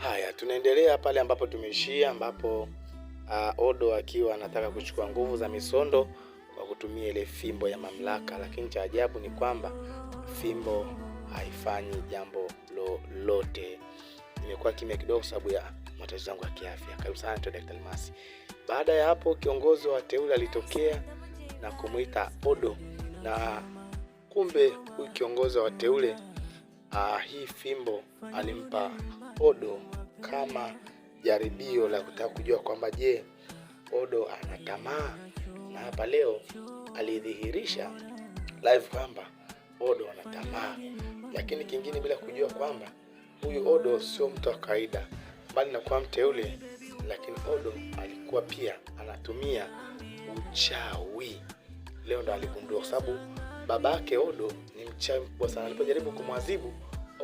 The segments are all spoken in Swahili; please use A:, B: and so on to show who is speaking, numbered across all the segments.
A: Haya, tunaendelea pale ambapo tumeishia, ambapo Odo akiwa anataka kuchukua nguvu za Misondo kwa kutumia ile fimbo ya mamlaka, lakini cha ajabu ni kwamba fimbo haifanyi jambo lolote. Nimekuwa kimya kidogo sababu ya matatizo yangu ya kiafya. Karibu sana kwa Daktari Masi. Baada ya hapo kiongozi wa teule alitokea na kumuita Odo, na kumbe huyu kiongozi wa teule hii fimbo alimpa Odo kama jaribio la kutaka kujua kwamba je, Odo ana tamaa. Na hapa leo alidhihirisha live kwamba Odo ana tamaa, lakini kingine bila kujua kwamba huyu Odo sio mtu wa kawaida, bali na kuwa mteule, lakini Odo alikuwa pia anatumia uchawi. Leo ndo aligundua, kwa sababu babake Odo ni mchawi mkubwa sana. Alipojaribu kumwadhibu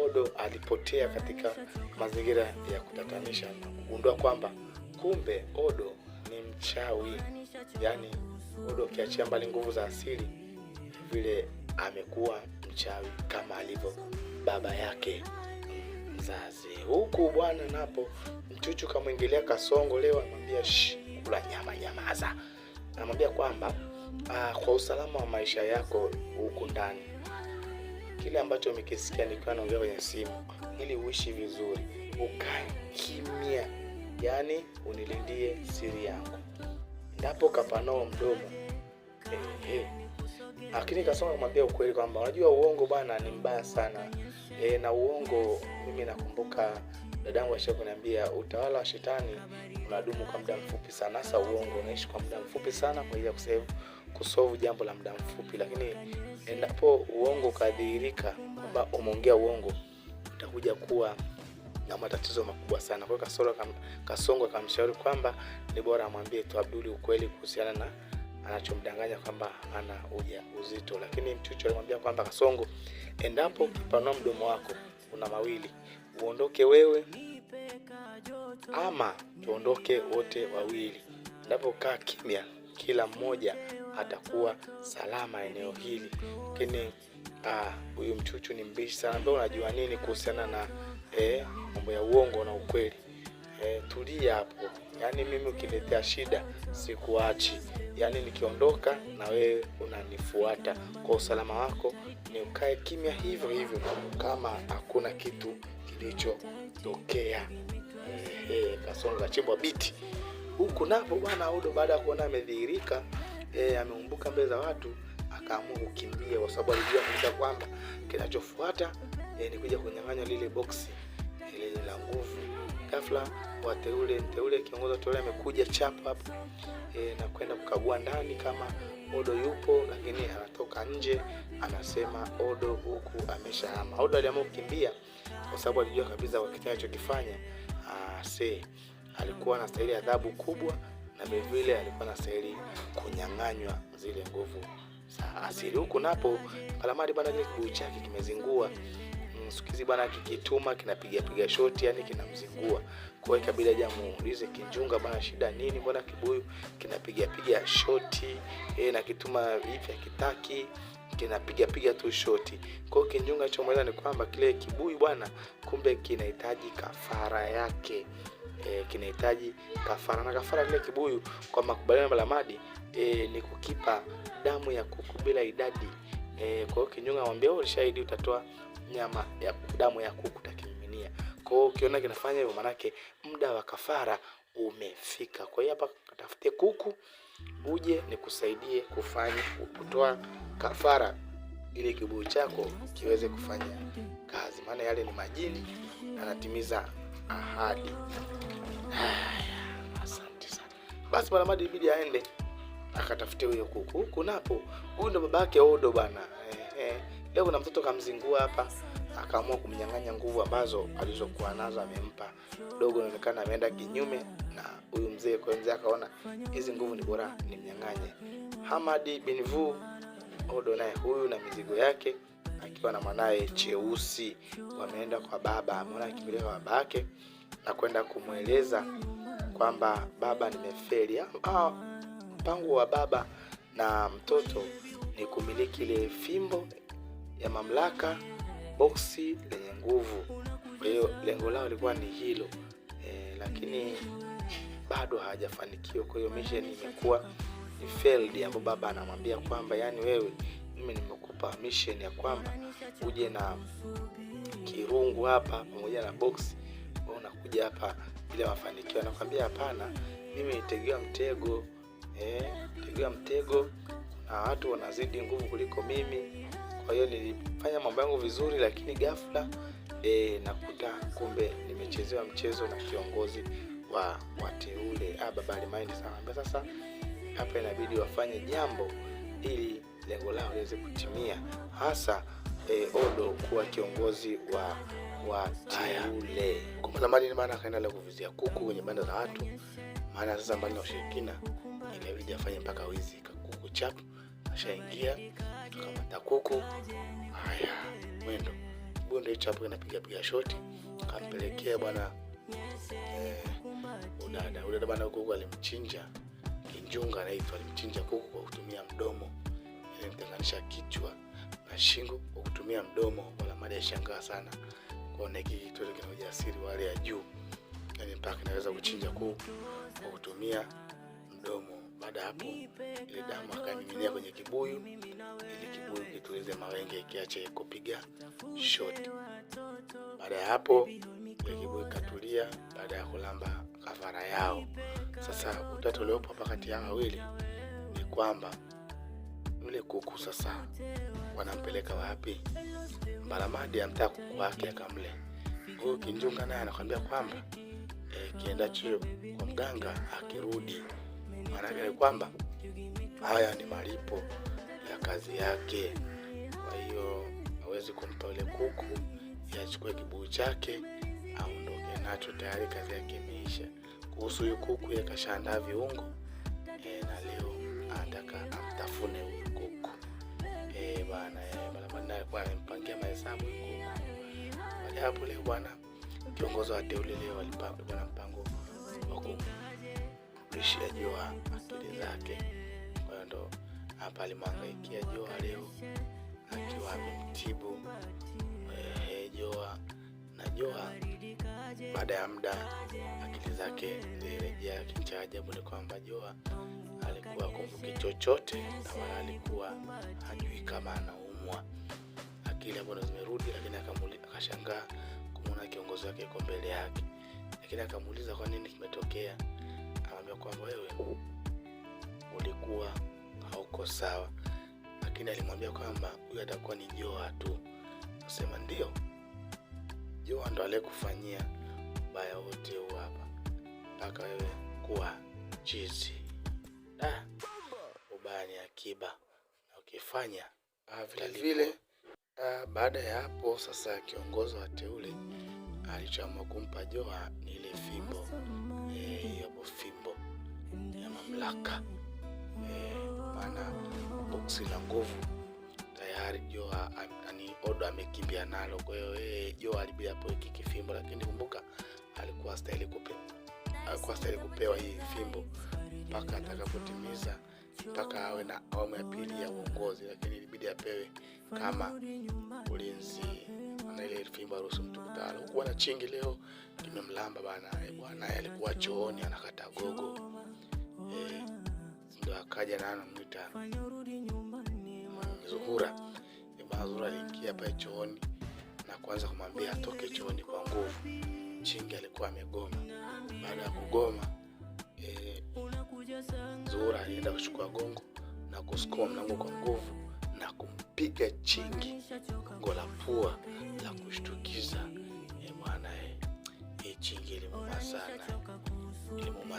A: Odo alipotea katika mazingira ya kutatanisha na kugundua kwamba kumbe Odo ni mchawi. Yaani Odo kiachia mbali nguvu za asili, vile amekuwa mchawi kama alivyo baba yake mzazi. Huku bwana napo Mchuchu kamwingilia Kasongo leo, anamwambia kula nyama nyamaza. Anamwambia kwamba kwa usalama wa maisha yako huku ndani, kile ambacho umekisikia nikiwa naongea kwenye simu, ili uishi vizuri, ukae kimya, yani unilindie siri yangu. Ndipo kapanua mdomo. Lakini Kasongo anamwambia ukweli kwamba unajua uongo bwana ni mbaya sana. Na uongo, mimi nakumbuka dadangu alishakuniambia utawala wa shetani unadumu kwa muda mfupi sana. Sasa uongo unaishi kwa muda mfupi sana kwa ajili ya kusolve jambo la muda mfupi, lakini endapo uongo kadhihirika kwamba umeongea uongo, utakuja kuwa na matatizo makubwa sana. Kwa hiyo Kasongo akamshauri kwamba ni bora amwambie tu Abduli ukweli kuhusiana na anachomdanganya kwamba ana ujauzito. Lakini Mchuchu alimwambia kwamba Kasongo, endapo kipanua mdomo wako una mawili, uondoke wewe ama tuondoke wote wawili. Endapo kaa kimya, kila mmoja atakuwa salama eneo hili. Lakini huyu Mchuchu ni mbishi sana. Ndio unajua nini kuhusiana na mambo ya uongo na ukweli? Tulia hapo. Yaani mimi ukiniletea shida sikuachi. Yaani nikiondoka na wewe unanifuata. Kwa usalama wako ni ukae kimya hivyo hivyo kama hakuna kitu kilichotokea. Kasongo chimbwa biti. Huku napo bwana Odo baada ya kuona amedhihirika, ameumbuka mbele za watu, akaamua kukimbia kwa sababu alijua kabisa kwamba kinachofuata ni kuja kunyang'anywa lile boksi ile la nguvu. Ghafla teule kiongozi wa teule amekuja chapa hapo na kwenda kukagua ndani kama Odo yupo, lakini anatoka nje anasema Odo huku ameshahama. Odo aliamua kukimbia kwa sababu alijua kabisa kwa kitendo alichokifanya alikuwa anastahili adhabu kubwa, na vile alikuwa anastahili kunyang'anywa zile nguvu za asili. Huku napo Palamadi bana ile kibuyu chake kimezingua. Sikizi bana kikituma kinapiga shoti, yani kinamzingua. Kwa hiyo ikabidi aje muulize Kinjunga bana shida nini, mbona kibuyu kinapiga shoti na kituma hivi akitaki kinapiga tu shoti. Kwa hiyo Kinjunga chomweza ni kwamba kile kibuyu bwana kumbe kinahitaji kafara yake. Kinahitaji kafara, na kafara kile kibuyu kwa makubaliano ya Palamadi ni kukipa damu ya kuku bila idadi. Kwa hiyo Kinjunga anamwambia wewe shahidi utatoa nyama ya damu ya kuku utakimiminia. Kwa hiyo ukiona kinafanya hivyo manake muda wa kafara umefika. Kwa hiyo hapa katafutie kuku uje nikusaidie kufanya kutoa kafara ili kibuyu chako kiweze kufanya kazi, maana yale ni majini na anatimiza ahadi. Asante sana. Basi Palamadi ibidi aende akatafutie huyo kuku. Huku napo huyu ndo babake Odo bana. Leo kuna mtoto kamzingua hapa, akaamua kumnyang'anya nguvu ambazo alizokuwa nazo amempa. Dogo inaonekana ameenda kinyume na huyu mzee, kwa mzee akaona hizi nguvu ni bora nimnyang'anye. Hamadi bin Vu Odo naye huyu na mizigo yake akiwa na mwanae Cheusi wameenda kwa baba. Ameona akimbilia kwa babake na kwenda kumueleza kwamba baba nimefeli. Mpango wa baba na mtoto ni kumiliki ile fimbo ya mamlaka, boksi lenye nguvu. Kwa hiyo lengo lao lilikuwa ni hilo, lakini bado hawajafanikiwa. Kwa hiyo mission imekuwa ni failed, ambapo baba anamwambia kwamba yani wewe, mimi nimekupa mission ya kwamba uje na kirungu hapa pamoja na box, wewe unakuja hapa bila mafanikio. Anakuambia hapana, mimi nitegewa mtego, nitegewa mtego na watu wanazidi nguvu kuliko mimi. Kwa hiyo nilifanya mambo yangu vizuri, lakini ghafla nakuta kumbe nimechezewa mchezo na kiongozi wa wateule. Baba alimind sana. Sasa hapa inabidi wafanye jambo ili lengo lao liweze kutimia, hasa Odo kuwa kiongozi wa wateule. Kwa maana akaenda kuvizia kuku kwenye banda za watu. Maana sasa mbali na ushirikina, inabidi afanye mpaka wizi. Kuku chapu ashaingia, tukamata kuku. Haya, mwendo bonde chapu inapiga shoti, kampelekea bwana udada bwana. Kuku alimchinja kinjunga, anaitwa alimchinja kuku kwa kutumia mdomo, alimtenganisha kichwa na shingo kwa kutumia mdomo. Wala mada yashangaa sana kuona hiki kitu kina ujasiri wale ya juu, yani mpaka inaweza kuchinja kuku kwa kutumia mdomo. Baada hapo ile damu akamiminia kwenye kibuyu ili kibuyu kitulize mawenge kiache kupiga shot. Baada ya hapo ile kibuyu katulia baada ya kulamba kafara yao. Sasa utata uliopo hapa kati ya wawili ni kwamba yule kuku sasa wanampeleka wapi? Mbalamadi amtaka kuku wake akamle. Huyo kinjunga naye anakuambia kwamba kienda chuo kwa mganga akirudi, maana yake kwamba haya ni malipo ya kazi yake. Kwa hiyo hawezi kumpa yule kuku, yachukue kibuyu chake aondoke nacho, tayari kazi yake imeisha. Kuhusu yule kuku, yeye kashaandaa viungo na leo anataka amtafune huyo kuku. Bwana Mbalamadi alikuwa anampangia mahesabu kuku. Baada hapo leo bwana kiongozi wa teule leo alipanga na mpango wa kurudishia Joa akili zake. Kwa hiyo ndo hapa alimhangaikia Joa leo akiwa amemtibu Joa, na Joa baada ya muda akili zake zilirejea. Kitu cha ajabu ni kwamba Joa alikuwa kumbuki chochote na wala alikuwa hajui kama anaumwa. Akili hapo ndo zimerudi, lakini akashangaa kumuona kiongozi wake yuko mbele yake. Lakini akamuuliza kwa nini kimetokea. Anamwambia kwamba wewe ulikuwa hauko sawa. Lakini alimwambia kwamba huyu atakuwa ni Joa tu. Akasema ndio, Joa ndo aliyekufanyia ubaya wote huu hapa mpaka wewe kuwa chizi. Ubaya ni akiba, na ukifanya vile. Baada ya hapo sasa kiongozi wa teule alichoamua kumpa Joa ni ile fimbo, hapo fimbo ya mamlaka. Maana boksi la nguvu tayari Joa Odo amekimbia nalo. Kwa hiyo Joa alibidi hapo hiki kifimbo, lakini kumbuka alikuwa stahili kupewa hii fimbo mpaka atakapotimiza, mpaka awe na awamu ya pili ya uongozi. Lakini ilibidi apewe kama ulinzi, na ile fimbo haruhusu mtu kutawala. Huko na chingi leo kimemlamba bwana alikuwa chooni anakata gogo. Ndio akaja na anamwita Zuhura. Zuhura aliingia pale chooni na kuanza kumwambia atoke chooni kwa nguvu. Chingi alikuwa amegoma. Baada ya kugoma Zuhura alienda kuchukua gongo na kusukuma mlango kwa nguvu na kumpiga Chingi gongo la pua la kushtukiza. Bwana Chingi ilimuuma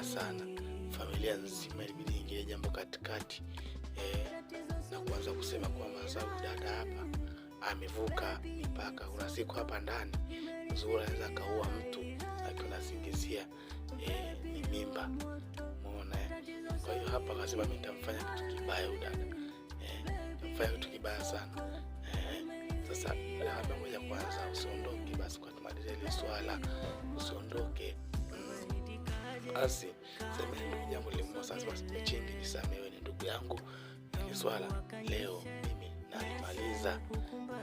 A: sana. Familia nzima ilibidi ingie jambo katikati na kuanza kusema kwamba sababu dada hapa amevuka mipaka. Kuna siku hapa ndani Zuhura anaweza kaua mtu akinasingizia ni mimba. Umeona? Kwa hiyo hapa akasema mimi nitamfanya kitu kibaya udada. Nitamfanya kitu kibaya sana. Sasa hapa ngoja kwanza usiondoke basi, kwa tumalize ile swala usiondoke. Basi sema ndio jambo limuosa sasa. Basi Chingi nisamewe, ni ndugu yangu, ni swala leo mimi nalimaliza.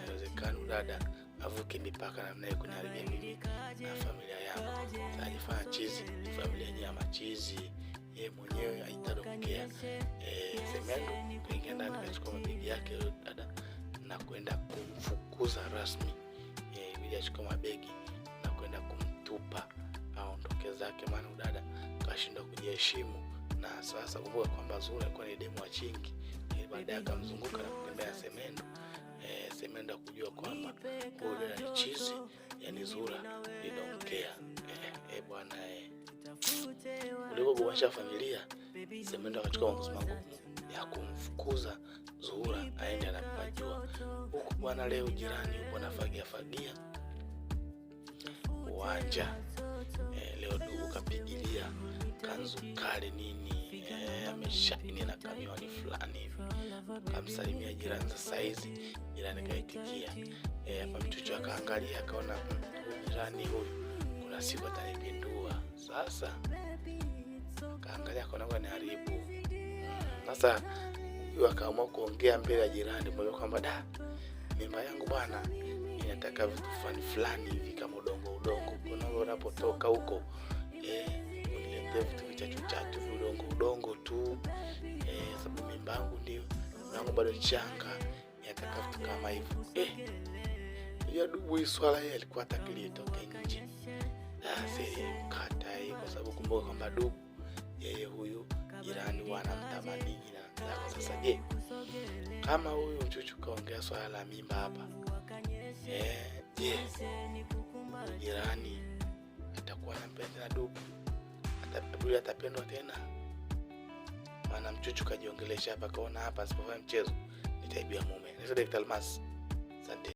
A: Inawezekana dada avuke mipaka na naye kuniharibia mimi na familia yangu. Sasa ajifanya chizi, familia yenyewe ya machizi, yeye mwenyewe aitadokea. Semendo kaingia ndani kachukua mabegi yake dada na kwenda kumfukuza rasmi. Bila achukua mabegi na kwenda kumtupa aondoke zake, maana dada kashinda kujiheshimu. Na sasa kumbuka kwamba Zura alikuwa ni demu wa Chingi. Baadaye akamzunguka na kutembea Semendo. Semendo kujua kwamba huyo ni chizi, yani Zura lidongea. Bwana ulipokuacha familia, Semendo akachukua maamuzi ya kumfukuza Zura aende anapajua. Huko bwana leo jirani yupo anafagia uwanja. Leo ndugu kapigilia kanzu kale nini, ameshaini na kamioni fulani hivi. Kamsalimia jirani sasa hizi, jirani kaitikia. Hapa mchucho akaangalia akaona jirani huyu kuna siku atanipindua. Sasa kaangalia akaona ni haribu. Sasa yeye akaamua kuongea mbele ya jirani kwa kwamba mimba yangu bwana inataka vitu fulani hivi kama udongo. Kuna unapotoka huko uniletee vitu vichachu udongo tu. Sababu mimba yangu ndio nangu bado changa, inataka vitu kama hivyo. Ya dubu hii swala yeye alikuwa atakili toke nje. Sasa mkata hii kwa sababu kumbuka kwamba dubu yeye huyu jirani wanamtamani na sasa kama huyu mchuchu kaongea swala la mimba hapa, jirani atakuwa anampenda na dubu, atapendwa tena? Maana mchuchu kajiongelesha hapa, kaona hapa asipofanya mchezo nitaibia mume. Ni Dr. Almas. Asante.